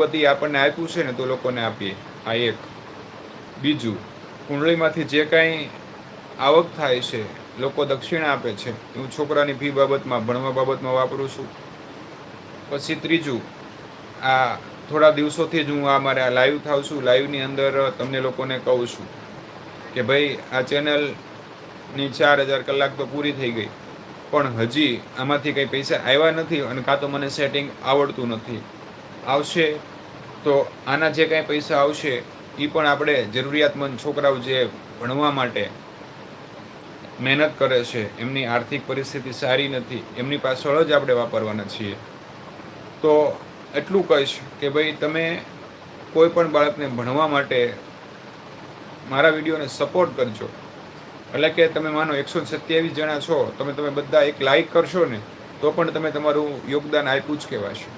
પતિ આપણને આપ્યું છે ને તો લોકોને આપીએ, આ એક. બીજું, કુંડળીમાંથી જે કાંઈ આવક થાય છે, લોકો દક્ષિણા આપે છે, હું છોકરાની ફી બાબતમાં, ભણવા બાબતમાં વાપરું છું. પછી ત્રીજું, આ થોડા દિવસોથી જ હું આ મારે આ લાઈવ થાઉં છું, લાઈવની અંદર તમને લોકોને કહું છું કે ભાઈ આ ચેનલની 4000 કલાક તો પૂરી થઈ ગઈ, પણ હજી આમાંથી કંઈ પૈસા આવ્યા નથી, અને કાં તો મને સેટિંગ આવડતું નથી. આવશે તો આના જે કાંઈ પૈસા આવશે એ પણ આપણે જરૂરિયાતમંદ છોકરાઓ જે ભણવા માટે મહેનત કરે છે, એમની આર્થિક પરિસ્થિતિ સારી નથી, એમની પાછળ જ આપણે વાપરવાના છીએ. તો એટલું કહીશ કે ભાઈ તમે કોઈ પણ બાળકને ભણવા માટે મારા વિડીયોને સપોર્ટ કરજો. એટલે કે તમે માનો 127 જણા છો, તમે બધા એક લાઈક કરશો ને તો પણ તમે તમારું યોગદાન આપ્યું જ કહેવાશે.